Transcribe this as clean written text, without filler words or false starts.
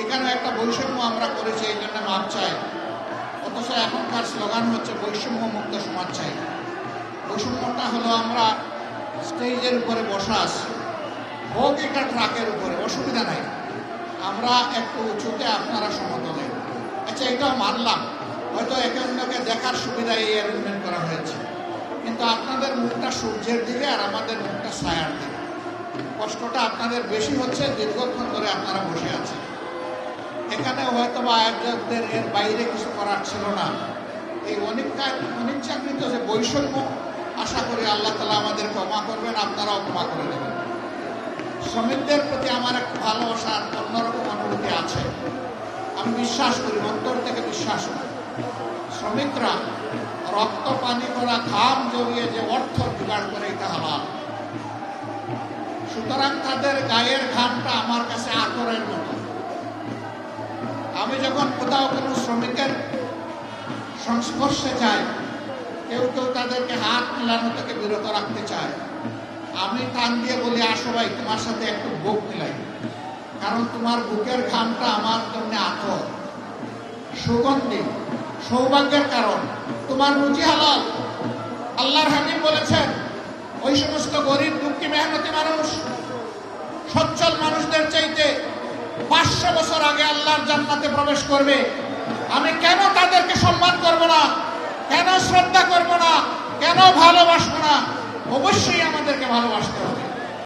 এখানে একটা বৈষম্য আমরা করেছি, এই জন্য মাপ চাই। অথচ এখনকার স্লোগান হচ্ছে বৈষম্য মুক্ত সমাজ চাই। বৈষম্যটা হলো আমরা স্টেজের উপরে বসা আছি, হোক একটা ট্রাকের উপরে, অসুবিধা নাই, আমরা একটু উঁচুতে, আপনারা সমতলে। আচ্ছা, এটাও মানলাম, হয়তো একে অন্যকে দেখার সুবিধায় এই অ্যারেঞ্জমেন্ট করা হয়েছে, কিন্তু আপনাদের মুখটা সূর্যের দিকে আর আমাদের মুখটা ছায়ার দিকে। কষ্টটা আপনাদের বেশি হচ্ছে, দীর্ঘক্ষণ ধরে আপনারা বসে আছেন। এখানে হয়তো বা আয়োজকদের এর বাইরে কিছু করার ছিল না। এই অনিচ্ছাকৃত যে বৈষম্য, আশা করি আল্লাহ তাআলা আমাদের ক্ষমা করবেন, আপনারাও ক্ষমা করে দেবেন। শ্রমিকদের প্রতি আমার একটু ভালোবাসার অন্যরকম অনুভূতি আছে। আমি বিশ্বাস করি, অন্তর থেকে বিশ্বাস করি, শ্রমিকরা রক্ত পানি করা, ঘাম জড়িয়ে যে অর্থ জোগাড় করে, এটা হালাল। সুতরাং তাদের গায়ের ঘামটা আমার কাছে আতরের মতো। আমি যখন কোথাও কোনো শ্রমিকের সংস্পর্শে যাই, কেউ কেউ তাদেরকে হাত মিলানো থেকে বিরত রাখতে চায়, আমি টান দিয়ে বলি, আসো ভাই, তোমার সাথে একটু বুক মিলাই, কারণ তোমার বুকের ঘামটা আমার জন্য আতর, সুগন্ধি, সৌভাগ্যের কারণ, তোমার রুচি হালাল। আল্লাহর হাবিব বলেছেন, ওই সমস্ত গরিব দুঃখী মেহনতি মানুষ সচ্ছল মানুষদের চাইতে 500 বছর আগে আল্লাহর জান্নাতে প্রবেশ করবে। আমি কেন তাদেরকে সম্মান করব না, কেন শ্রদ্ধা করব না, কেন ভালোবাসবো না? অবশ্যই আমাদেরকে ভালোবাসতে হবে।